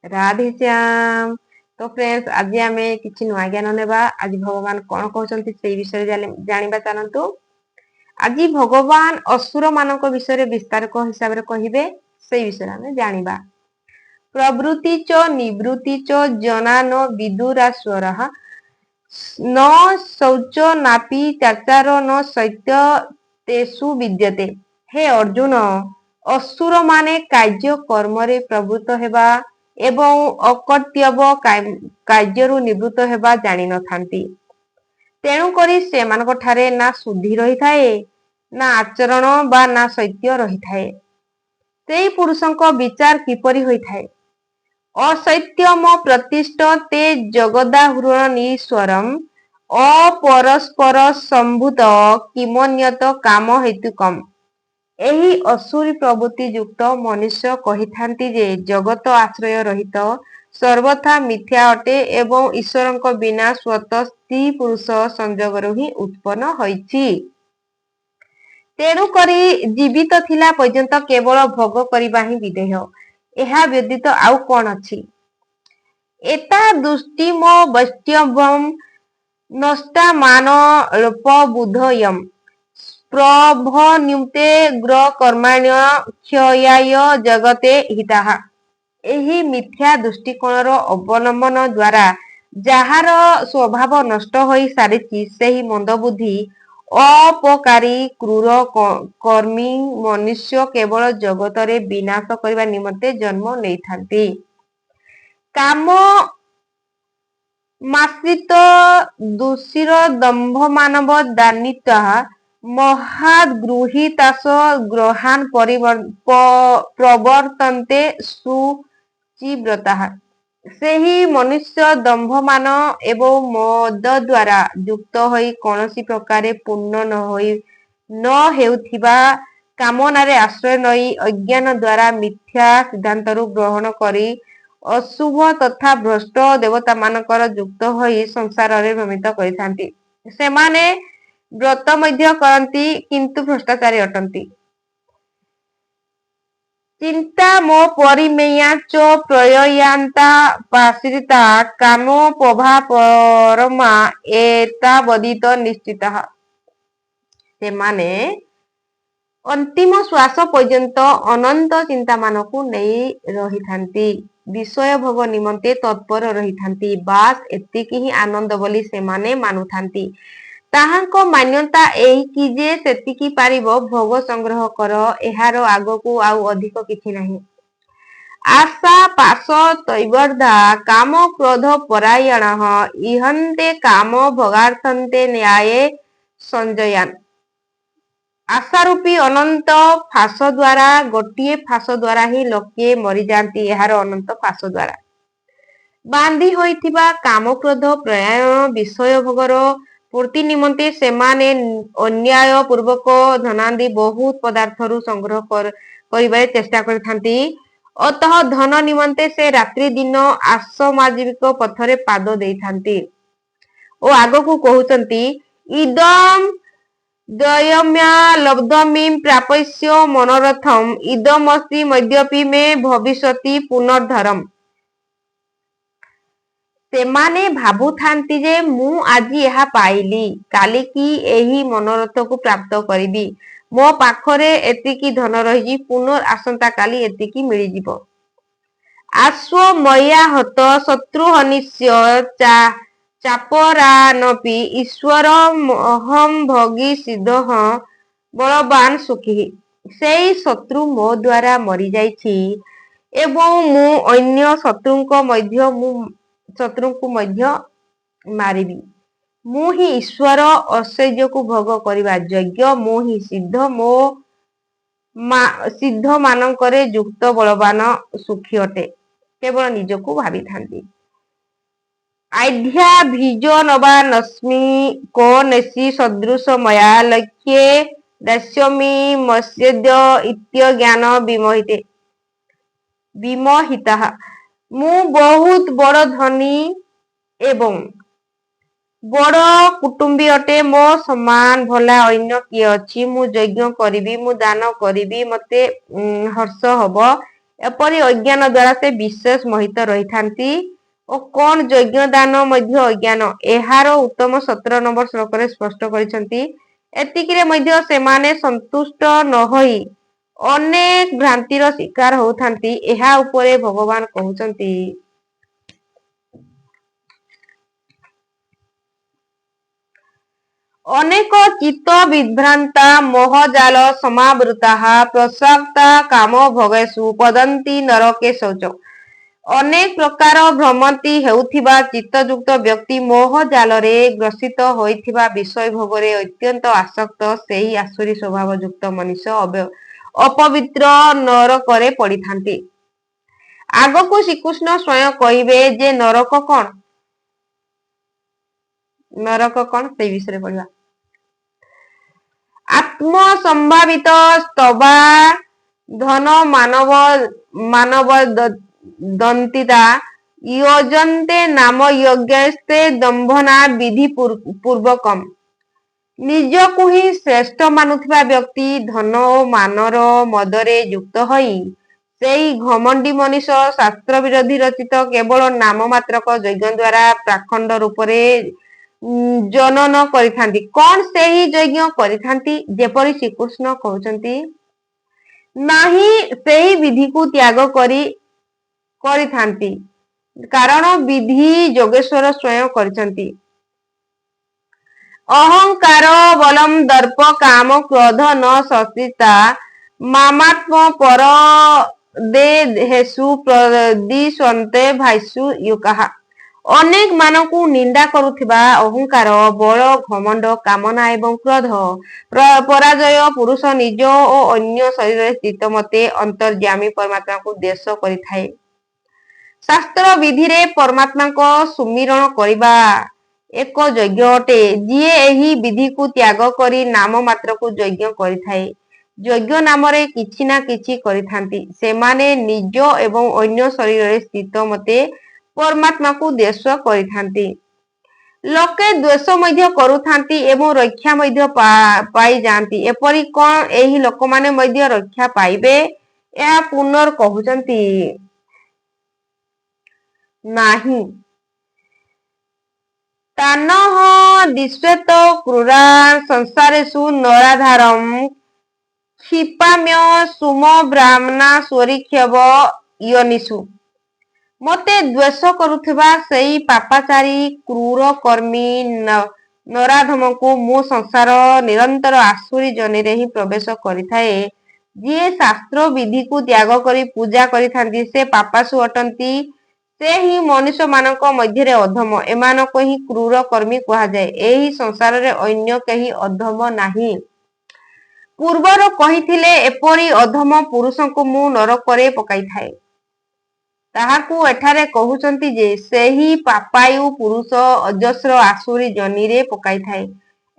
राधे श्याम। तो फ्रेंड्स आज आम किसी नुआ ज्ञान नेबा। आज भगवान कौन कहते से विषय जानिबा चलतु। आज भगवान असुर मान विषय विस्तार हिसाब से कहे से विषय आम जानिबा। प्रवृत्ति च निवृत्ति च जना न विदुरास्वर न शौच नापी चाचार न शैत्य तेषु विद्यते। हे अर्जुन, असुर माने कार्य कर्म रे प्रवृत्त हेबा एवं अकर्तव्य कार्यरू निवृत्त हेबा जानि नथांती। तेणु करी सेमानक ठारे ना शुद्धि रही थाए, ना आचरण बा ना शैत्य रही थाए। सेई पुरुषंक विचार किपरि होई थाए। असत्यम प्रतिष्ठ ते जगदाहुरण ईश्वरम अपरस्पर संभूत किमन्यत काम हेतुकम। एही असुरी प्रवृत्ति युक्त मनुष्य कहिथांती जे जगत आश्रय रहित सर्वथा मिथ्या अटे एवं ईश्वरंक बिना स्वतः स्त्री पुरुष संजोगरु ही उत्पन्न होइछि। तेणु करी जीवित थिला पर्यंत केवल भोग करिबा ही विधेय। एहा व्यतीत आउ कोन अछि। एता दृष्टि मो वैष्ण्यवम नष्टा मान रूप बुधयम प्रभन्युते ग्र कर्माण्य क्षयाय जगते हिताः। एही मिथ्या दृष्टिकोणर अवलंबन द्वारा ଯାହାର ସ୍ୱଭାବ ନଷ୍ଟ ହୋଇ ସାରିଛି ସେହି ମନ୍ଦବୁଦ୍ଧି ଅପକାରୀ କ୍ରୂର କର୍ମୀ ମନୁଷ୍ୟ କେବଳ ଜଗତରେ ବିନାଶ କରିବା ନିମନ୍ତେ ଜନ୍ମ ନେଇଥାନ୍ତି। କାମ ମାଶ୍ରିତ ଦୂଷିର ଦମ୍ଭ ମାନବ ଦାନିତା ମହାଦ୍ ଗୃହୀତାସ ଗ୍ରହାନ୍ ପ୍ରବର୍ତ୍ତନ୍ତେ ଶୁଚିବ୍ରତାଃ। ସେହି ମନୁଷ୍ୟ ଦମ୍ଭମାନ ଏବଂ ମଦ ଦ୍ୱାରା ଯୁକ୍ତ ହୋଇ କୌଣସି ପ୍ରକାରେ ପୂର୍ଣ୍ଣ ନ ହେଉଥିବା କାମନାରେ ଆଶ୍ରୟ ନେଇ ଅଜ୍ଞାନ ଦ୍ୱାରା ମିଥ୍ୟା ସିଦ୍ଧାନ୍ତରୁ ଗ୍ରହଣ କରି ଅଶୁଭ ତଥା ଭ୍ରଷ୍ଟ ଦେବତାମାନଙ୍କର ଯୁକ୍ତ ହୋଇ ସଂସାରରେ ଭ୍ରମିତ କରିଥାନ୍ତି। ସେମାନେ ବ୍ରତ ମଧ୍ୟ କରନ୍ତି କିନ୍ତୁ ଭ୍ରଷ୍ଟାଚାରୀ ଅଟନ୍ତି। ଚିନ୍ତା ମୋ ପରିମେୟା ଚ ପ୍ରୟୟାନ୍ତା ପାଶ୍ରିତା କାମୋପଭା ପରମା ଏତାବଦିତ ନିଶ୍ଚିତଃ। ସେମାନେ ଅନ୍ତିମ ଶ୍ୱାସ ପର୍ଯ୍ୟନ୍ତ ଅନନ୍ତ ଚିନ୍ତାମାନଙ୍କୁ ନେଇ ରହିଥାନ୍ତି, ବିଷୟ ଭୋଗ ନିମନ୍ତେ ତତ୍ପର ରହିଥାନ୍ତି। ବାସ୍ ଏତିକି ହିଁ ଆନନ୍ଦ ବୋଲି ସେମାନେ ମାନୁଥାନ୍ତି। ତାହାଙ୍କ ମାନ୍ୟତା ଏହିକି ଯେ ସେତିକି ପାରିବ ଭୋଗ ସଂଗ୍ରହ କର, ଏହାର ଆଗକୁ ଆଉ ଅଧିକ କିଛି ନାହିଁ। ଆଶା ପାଶ ତୈବର୍ଦ୍ଧା କାମ କ୍ରୋଧ ପରାୟଣଃ ଇହନ୍ତେ କାମ ଭୋଗାର୍ଥନ୍ତେ ନ୍ୟାୟେ ସଞ୍ଜୟାନ୍। ଆଶାରୂପୀ ଅନନ୍ତ ଫାଶ ଦ୍ୱାରା ଗୋଟିଏ ଫାଶ ଦ୍ୱାରା ହିଁ ଲୋକେ ମରିଯାଆନ୍ତି। ଏହାର ଅନନ୍ତ ଫାଶ ଦ୍ୱାରା ବାନ୍ଧି ହୋଇଥିବା କାମ କ୍ରୋଧ ପରାୟଣ ବିଷୟ ଭୋଗର ପୂର୍ତ୍ତି ନିମନ୍ତେ ସେମାନେ ଅନ୍ୟାୟ ପୂର୍ବକ ଧନାଦି ବହୁତ ପଦାର୍ଥରୁ ସଂଗ୍ରହ କରିବାରେ ଚେଷ୍ଟା କରିଥାନ୍ତି। ଅତଃ ଧନ ନିମନ୍ତେ ସେ ରାତ୍ରି ଦିନ ଆସମାଜିକ ପଥରେ ପାଦ ଦେଇଥାନ୍ତି ଓ ଆଗକୁ କହୁଛନ୍ତି ଇଦମ୍ ଦ୍ୱୟମ୍ୟା ଲବ୍ଧ୍ୱାମି ପ୍ରାପସ୍ୟ ମନୋରଥମ୍ ଇଦମସ୍ତି ମଦ୍ୟପି ମେ ଭବିଷ୍ୟତି ପୁନର୍ଧରମ୍। ସେମାନେ ଭାବୁଥାନ୍ତି ଯେ ମୁଁ ଆଜି ଏହା ପାଇଲି, କାଲିକି ଏହି ମନୋରଥକୁ ପ୍ରାପ୍ତ କରିବି। ମୋ ପାଖରେ ଏତିକି ଧନ ରହିଛି, ପୁନଃ ଆସନ୍ତା କାଲି ଏତିକି ମିଳିଯିବ। ଆଶ୍ୱ ମୟା ହତ ଶତ୍ରୁ ହନିଷ୍ୟ ଚାପରାନପି ଈଶ୍ୱରମହଂ ଭୋଗୀ ସିଦ୍ଧଃ ବଳବାନ୍ ସୁଖୀ। ସେଇ ଶତ୍ରୁ ମୋ ଦ୍ୱାରା ମରିଯାଇଛି ଏବଂ ମୁଁ ଅନ୍ୟ ଶତ୍ରୁଙ୍କୁ ମଧ୍ୟ ମାରିବି। ମୁଁ ହିଁ ଈଶ୍ୱର, ଐଶ୍ୱର୍ଯ୍ୟକୁ ଭୋଗ କରିବା ଯୋଗ୍ୟ। ମୁଁ ହିଁ ସିଦ୍ଧ ମାନଙ୍କରେ ଯୁକ୍ତ ବଳବାନ ସୁଖୀ ଅଟେ। କେବଳ ନିଜକୁ ଭାବିଥାନ୍ତି। ଆଧ୍ୟାଭିଜ ନବା ନସ୍ମି କୋ ନେସି ସଦୃଶ ମୟା ଲକ୍ଷ୍ୟେ ଦାସ୍ୟମି ମସ୍ୟେଦ୍ୟ ଇତ୍ୟଜ୍ଞାନ ବିମୋହିତାଃ। ମୁଁ ବହୁତ ବଡ଼ ଧନୀ ଏବଂ ବଡ଼ କୁଟୁମ୍ବୀ ଅଟେ। ମୋ ସମାନ ଭଲା ଅନ୍ୟ କିଏ ଅଛି? ମୁଁ ଯଜ୍ଞ କରିବି, ମୁଁ ଦାନ କରିବି, ମତେ ହର୍ଷ ହବ। ଏପରି ଅଜ୍ଞାନ ଦ୍ୱାରା ସେ ବିଶେଷ ମୋହିତ ରହିଥାନ୍ତି। ଓ କଣ ଯଜ୍ଞ ଦାନ ମଧ୍ୟ ଅଜ୍ଞାନ, ଏହାର ଉତ୍ତମ 17 ନମ୍ବର ଶ୍ଲୋକରେ ସ୍ପଷ୍ଟ କରିଛନ୍ତି। ଏତିକିରେ ମଧ୍ୟ ସେମାନେ ସନ୍ତୁଷ୍ଟ ନ ହୋଇ ଅନେକ ଭ୍ରାନ୍ତିର ଶିକାର ହେଉଥାନ୍ତି। ଏହା ଉପରେ ଭଗବାନ କହୁଛନ୍ତି, ଅନେକ ଚିତ୍ତ ବିଭ୍ରାନ୍ତା ମୋହଜାଲ ସମାବୃତା ପ୍ରସକ୍ତା କାମ ଭୋଗେଷୁ ପଦନ୍ତି ନରକେ ଶୌଚ। ଅନେକ ପ୍ରକାର ଭ୍ରମନ୍ତି ହେଉଥିବା ଚିତ୍ତଯୁକ୍ତ ବ୍ୟକ୍ତି ମୋହ ଜାଲରେ ଗ୍ରସିତ ହୋଇଥିବା ବିଷୟ ଭୋଗରେ ଅତ୍ୟନ୍ତ ଆସକ୍ତ ସେହି ଆସୁରୀ ସ୍ୱଭାବ ଯୁକ୍ତ ମନୁଷ୍ୟ ଅପବିତ୍ର ନରକରେ ପଡ଼ିଥାନ୍ତି। ଆଗକୁ ଶ୍ରୀକୃଷ୍ଣ ସ୍ୱୟଂ କହିବେ ଯେ ନରକ କଣ, ସେଇ ବିଷୟରେ ପଢିବା। ଆତ୍ମସମ୍ଭାବିତ ସ୍ତବା ଧନ ମାନବ ଦନ୍ତିତା ୟୋଜନ୍ତେ ନାମ ଯଜ୍ଞସ୍ତେ ଦମ୍ଭନା ବିଧି ପୂର୍ବକମ୍। ନିଜକୁ ହିଁ ଶ୍ରେଷ୍ଠ ମାନୁଥିବା ବ୍ୟକ୍ତି ଧନ ଓ ମାନର ମଦରେ ଯୁକ୍ତ ହୋଇ ସେହି ଘମଣ୍ଡି ମନୁଷ୍ୟ ଶାସ୍ତ୍ର ବିରୋଧୀ ରଚିତ କେବଳ ନାମ ମାତ୍ରକ ଯଜ୍ଞ ଦ୍ୱାରା ପାଖଣ୍ଡ ରୂପରେ ଜନନ କରିଥାନ୍ତି। କଣ ସେହି ଯଜ୍ଞ କରିଥାନ୍ତି? ଯେପରି ଶ୍ରୀକୃଷ୍ଣ କହୁଛନ୍ତି, ନାହିଁ ସେହି ବିଧିକୁ ତ୍ୟାଗ କରିଥାନ୍ତି, କାରଣ ବିଧି ଯୋଗେଶ୍ୱର ସ୍ୱୟଂ କରିଛନ୍ତି। ଅହଙ୍କାର ବଲମ୍ ଦର୍ପ କାମ କ୍ରୋଧ ନ ସଂସ୍ଥିତା ମାମାତ୍ମ ପର ଦେହେଷୁ ପ୍ରଦିଶନ୍ତେ ଭାଷ୍ୟୁ ୟୁକାଃ। ଅନେକ ମାନଙ୍କୁ ନିନ୍ଦା କରୁଥିବା ଅହଙ୍କାର, ବଳ, ଘମଣ୍ଡ, କାମନା ଏବଂ କ୍ରୋଧ ପରାଜୟ ପୁରୁଷ ନିଜ ଓ ଅନ୍ୟ ଶରୀରରେ ସ୍ଥିତ ମତେ ଅନ୍ତର୍ଯ୍ୟାମୀ ପରମାତ୍ମାକୁ ଦ୍ୱେଷ କରିଥାଏ। ଶାସ୍ତ୍ର ବିଧିରେ ପରମାତ୍ମାଙ୍କ ସୁମିରଣ କରିବା ଏକ ଯଜ୍ଞ ଅଟେ। ଯିଏ ଏହି ବିଧିକୁ ତ୍ୟାଗ କରି ନାମ ମାତ୍ରକୁ ଯଜ୍ଞ କରିଥାଏ, ଯଜ୍ଞ ନାମରେ କିଛି ନା କିଛି କରିଥାନ୍ତି। ସେମାନେ ନିଜ ଏବଂ ଅନ୍ୟ ଶରୀରରେ ସ୍ଥିତ ମତେ ପରମାତ୍ମାକୁ ଦ୍ୱେଷ କରିଥାନ୍ତି। ଲୋକେ ଦ୍ୱେଷ ମଧ୍ୟ କରୁଥାନ୍ତି ଏବଂ ରକ୍ଷା ମଧ୍ୟ ପାଇଯାଆନ୍ତି। ଏପରି କଣ ଏହି ଲୋକମାନେ ମଧ୍ୟ ରକ୍ଷା ପାଇବେ? ଏହା ପୁନର୍ କହୁଛନ୍ତି, ନାହିଁ। ତାନଃ ଦିଶ୍ୟେତ କ୍ରୂରାନ୍ ସଂସାରେଷୁ ନରାଧାରମ୍ କ୍ଷିପାମ୍ୟ ସୁମ ବ୍ରାହ୍ମଣା ସ୍ୱରିକ୍ଷବ ୟୋନିଷୁ। ମୋତେ ଦ୍ୱେଷ କରୁଥିବା ସେହି ପାପାଚାରୀ କ୍ରୂର କର୍ମୀ ନରାଧମକୁ ମୁଁ ସଂସାର ନିରନ୍ତର ଆସୁରୀ ଯୋନିରେ ହିଁ ପ୍ରବେଶ କରିଥାଏ। ଯିଏ ଶାସ୍ତ୍ର ବିଧିକୁ ତ୍ୟାଗ କରି ପୂଜା କରିଥାନ୍ତି ସେ ପାପାସୁ ଅଟନ୍ତି। ସେ ହିଁ ମନୁଷ୍ୟମାନଙ୍କ ମଧ୍ୟରେ ଅଧମ, ଏମାନଙ୍କୁ ହିଁ କ୍ରୂର କର୍ମୀ କୁହାଯାଏ। ଏହି ସଂସାରରେ ଅନ୍ୟ କେହି ଅଧମ ନାହିଁ। ପୂର୍ବରୁ କହିଥିଲେ, ଏପରି ଅଧମ ପୁରୁଷଙ୍କୁ ମୁଁ ନରକରେ ପକାଇଥାଏ। ତାହାକୁ ଏଠାରେ କହୁଛନ୍ତି ଯେ ସେହି ପାପାୟୁ ପୁରୁଷ ଅଜସ୍ର ଆସୁରୀ ଯୋନିରେ ପକାଇଥାଏ।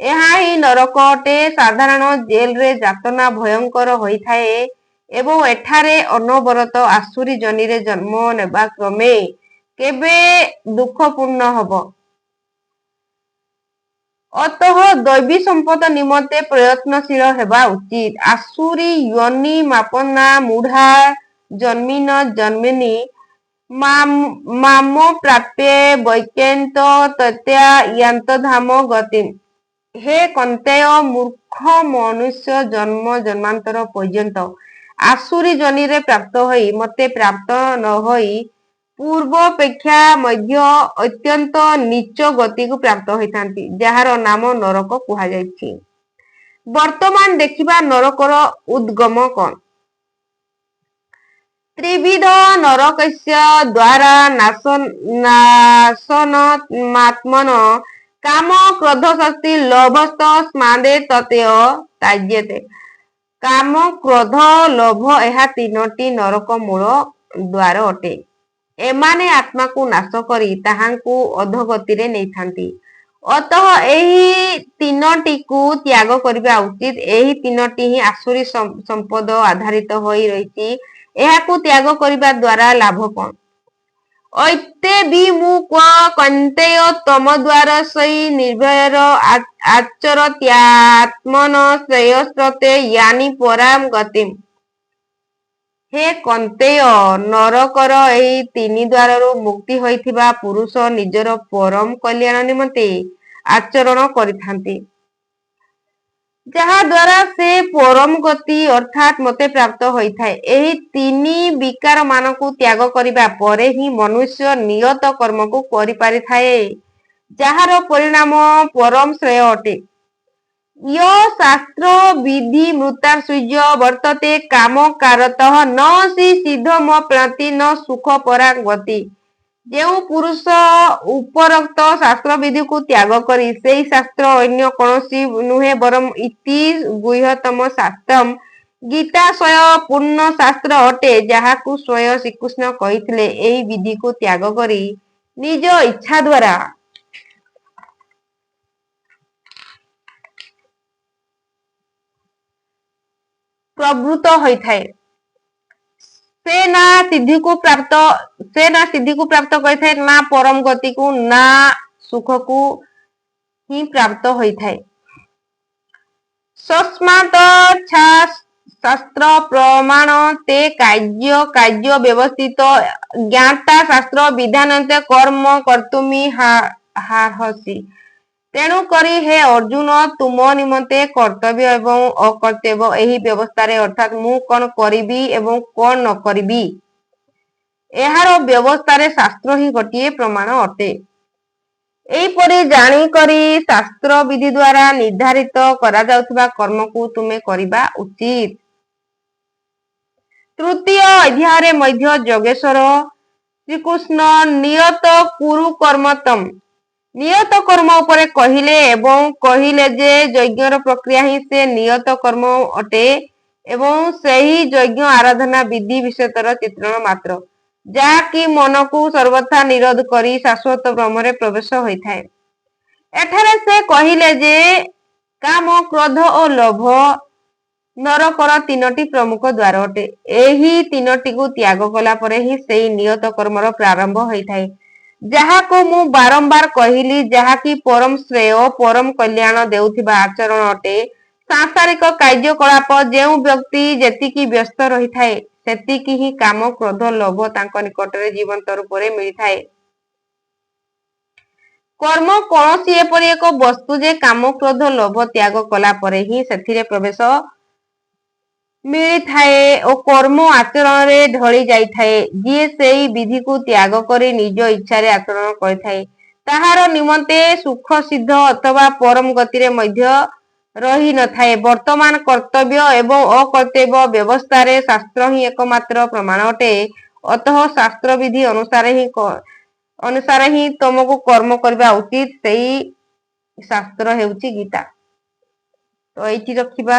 ଏହା ହିଁ ନରକ ଅଟେ। ସାଧାରଣ ଜେଲରେ ଯାତନା ଭୟଙ୍କର ହୋଇଥାଏ ଏବଂ ଏଠାରେ ଅନବରତ ଆସୁରୀ ଯୋନିରେ ଜନ୍ମ ନେବା କ୍ରମେ କେବେ ଦୁଃଖପୂର୍ଣ୍ଣ ହେବ। ଅତଃ ଦୈବୀ ସମ୍ପଦ ନିମନ୍ତେ ପ୍ରୟତ୍ନଶୀଳ ହେବା ଉଚିତ। ଆସୁରୀ ୟୋନି ମାପନ୍ନା ମୂଢା ଜନ୍ମିନ ଜନ୍ମନି ମାମ ପ୍ରାପ୍ୟେ ବୈକୈନ୍ତ ତତ୍ୟା ୟାନ୍ତଧାମ ଗତିମ୍। ହେ କୌନ୍ତେୟ, ମୂର୍ଖ ମନୁଷ୍ୟ ଜନ୍ମ ଜନ୍ମାନ୍ତର ପର୍ଯ୍ୟନ୍ତ ଆସୁରୀ ଯୋନିରେ ପ୍ରାପ୍ତ ହୋଇ ମୋତେ ପ୍ରାପ୍ତ ନ ହୋଇ ପୂର୍ବପେକ୍ଷା ମଧ୍ୟ ଅତ୍ୟନ୍ତ ନୀଚ ଗତିକୁ ପ୍ରାପ୍ତ ହୋଇଥାନ୍ତି, ଯାହାର ନାମ ନରକ କୁହାଯାଇଛି। ବର୍ତ୍ତମାନ ଦେଖିବା ନରକର ଉଦ୍ଗମ କଣ। ତ୍ରିବିଧ ନରକସ୍ୟ ଦ୍ୱାରା ନାଶନମାତ୍ମନ କାମ କ୍ରୋଧ ଶକ୍ତି ଲୋଭସ୍ତ ସ୍ମାଦେ ତତେୟ ତ୍ୟଜ୍ୟତେ। କାମ, କ୍ରୋଧ, ଲୋଭ ଏହା ତିନୋଟି ନରକ ମୂଳ ଦ୍ୱାର ଅଟେ। ଏମାନେ ଆତ୍ମାକୁ ନାଶ କରି ତାହାଙ୍କୁ ଅଧୋଗତିରେ ନେଇଥାନ୍ତି। ଅତଃ ଏହି ତିନୋଟିକୁ ତ୍ୟାଗ କରିବା ଉଚିତ। ଏହି ତିନୋଟି ହିଁ ଆସୁରୀ ସମ୍ପଦ ଆଧାରିତ ହୋଇ ରହିଛି। ଏହାକୁ ତ୍ୟାଗ କରିବା ଦ୍ୱାରା ଲାଭ କଣ? ଐତେବିମୁକ୍ତ କୌନ୍ତେୟ ତମଦ୍ୱାରସୈ ନିର୍ଭୟର ଆଚରତ୍ୟାତ୍ମନ ଶ୍ରେୟସ୍ତେ ୟାନି ପରାମ୍ ଗତିମ୍। ହେ କନ୍ତେୟ, ନରକର ଏହି 3 ଦ୍ୱାରରୁ ମୁକ୍ତି ହୋଇଥିବା ପୁରୁଷ ନିଜର ପରମ କଲ୍ୟାଣ ନିମନ୍ତେ ଆଚରଣ କରିଥାନ୍ତି, ଯାହା ଦ୍ୱାରା ସେ ପରମ ଗତି ଅର୍ଥାତ୍ ମୋତେ ପ୍ରାପ୍ତ ହୋଇଥାଏ। ଏହି 3 ବିକାର ମାନଙ୍କୁ ତ୍ୟାଗ କରିବା ପରେ ହିଁ ମନୁଷ୍ୟ ନିୟତ କର୍ମକୁ କରିପାରିଥାଏ, ଯାହାର ପରିଣାମ ପରମ ଶ୍ରେୟ ଅଟେ। ୟ ଶାସ୍ତ୍ର ବିଧି ମୃତାଂଶୁଜ ବର୍ତ୍ତତେ କାମ କାରତଃ ନ ସି ସିଦ୍ଧମପ୍ନୋତି ନ ସୁଖ ପରାଗତି। ଯେଉଁ ପୁରୁଷ ଉପରୋକ୍ତ ଶାସ୍ତ୍ର ବିଧିକୁ ତ୍ୟାଗ କରି ସେହି ଶାସ୍ତ୍ର ଅନ୍ୟ କୌଣସି ନୁହେଁ ବରଂ ଇତି ଗୁହ୍ୟତମ ଶାସ୍ତ୍ରମ୍ ଗୀତା ସ୍ୱୟଂ ପୂର୍ଣ୍ଣ ଶାସ୍ତ୍ର ଅଟେ, ଯାହାକୁ ସ୍ୱୟଂ ଶ୍ରୀକୃଷ୍ଣ କହିଥିଲେ, ଏହି ବିଧିକୁ ତ୍ୟାଗ କରି ନିଜ ଇଚ୍ଛା ଦ୍ୱାରା ପ୍ରବୃତ୍ତ ହୋଇଥାଏ, ସେ ନା ସିଦ୍ଧିକୁ ପ୍ରାପ୍ତ କରିଥାଏ, ନା ପରମ ଗତିକୁ, ନା ସୁଖକୁ ହିଁ ପ୍ରାପ୍ତ ହୋଇଥାଏ। ସସ୍ମାତ୍ ଶାସ୍ତ୍ର ପ୍ରମାଣ ତେ କାର୍ଯ୍ୟ ବ୍ୟବସ୍ଥିତ ଜ୍ଞାତା ଶାସ୍ତ୍ର ବିଧାନନ୍ତେ କର୍ମ କର୍ତ୍ତୁମିହାର୍ହସି। ତେଣୁ କରି ହେ ଅର୍ଜୁନ, ତୁମ ନିମନ୍ତେ କର୍ତ୍ତବ୍ୟ ଏବଂ ଅକର୍ତ୍ତବ୍ୟ ଏହି ବ୍ୟବସ୍ଥାରେ ଅର୍ଥାତ୍ ମୁଁ କଣ କରିବି ଏବଂ କଣ ନ କରିବି, ଏହାର ବ୍ୟବସ୍ଥାରେ ଶାସ୍ତ୍ର ହିଁ ଗୋଟିଏ ପ୍ରମାଣ ଅଟେ। ଏହିପରି ଜାଣିକରି ଶାସ୍ତ୍ର ବିଧି ଦ୍ୱାରା ନିର୍ଦ୍ଧାରିତ କରାଯାଉଥିବା କର୍ମକୁ ତୁମେ କରିବା ଉଚିତ। ତୃତୀୟ ଅଧ୍ୟାୟରେ ମଧ୍ୟ ଯୋଗେଶ୍ୱର ଶ୍ରୀକୃଷ୍ଣ ନିୟତ କୁରୁ କର୍ମତମ୍, ନିୟତ କର୍ମ ଉପରେ କହିଲେ ଏବଂ କହିଲେ ଯେ ଯଜ୍ଞର ପ୍ରକ୍ରିୟା ହିଁ ସେ ନିୟତ କର୍ମ ଅଟେ ଏବଂ ସେହି ଯଜ୍ଞ ଆରାଧନା ବିଧି ବିଷୟର ଚିତ୍ରଣ ମାତ୍ର, ଯାହାକି ମନକୁ ସର୍ବଥା ନିରୋଧ କରି ଶାଶ୍ୱତ ବ୍ରହ୍ମରେ ପ୍ରବେଶ ହୋଇଥାଏ। ଏଠାରେ ସେ କହିଲେ ଯେ କାମ, କ୍ରୋଧ ଓ ଲୋଭ ନରକର 3ଟି ପ୍ରମୁଖ ଦ୍ୱାର ଅଟେ। ଏହି 3ଟିକୁ ତ୍ୟାଗ କଲା ପରେ ହିଁ ସେହି ନିୟତ କର୍ମର ପ୍ରାରମ୍ଭ ହୋଇଥାଏ, ଯାହାକୁ ମୁଁ ବାରମ୍ବାର କହିଲି, ଯାହାକି ପରମ ଶ୍ରେୟ, ପରମ କଲ୍ୟାଣ ଦେଉଥିବା ଆଚରଣ ଅଟେ। ସାଂସାରିକ କାର୍ଯ୍ୟକଳାପ ଯେଉଁ ବ୍ୟକ୍ତି ଯେତିକି ବ୍ୟସ୍ତ ରହିଥାଏ, ସେତିକି ହିଁ କାମ, କ୍ରୋଧ, ଲୋଭ ତାଙ୍କ ନିକଟରେ ଜୀବନ୍ତ ରୂପରେ ମିଳିଥାଏ। କର୍ମ କୌଣସି ଏପରି ଏକ ବସ୍ତୁ ଯେ କାମ, କ୍ରୋଧ, ଲୋଭ ତ୍ୟାଗ କଲା ପରେ ହିଁ ସେଥିରେ ପ୍ରବେଶ ମିଳିଥାଏ ଓ କର୍ମ ଆଚରଣରେ ଢଳି ଯାଇଥାଏ। ଯିଏ ସେହି ବିଧିକୁ ତ୍ୟାଗ କରି ନିଜ ଇଚ୍ଛାରେ ଆଚରଣ କରିଥାଏ, ତାହାର ନିମନ୍ତେ ସୁଖ ସିଦ୍ଧ ଅଥବା ପରମ ଗତିରେ ମଧ୍ୟ ରହି ନଥାଏ। ବର୍ତ୍ତମାନ କର୍ତ୍ତବ୍ୟ ଏବଂ ଅକର୍ତ୍ତବ୍ୟ ବ୍ୟବସ୍ଥାରେ ଶାସ୍ତ୍ର ହିଁ ଏକମାତ୍ର ପ୍ରମାଣ ଅଟେ। ଅତଃ ଶାସ୍ତ୍ର ବିଧି ଅନୁସାରେ ହିଁ ତମକୁ କର୍ମ କରିବା ଉଚିତ। ସେହି ଶାସ୍ତ୍ର ହେଉଛି ଗୀତା। ତ ଏଇଠି ରଖିବା।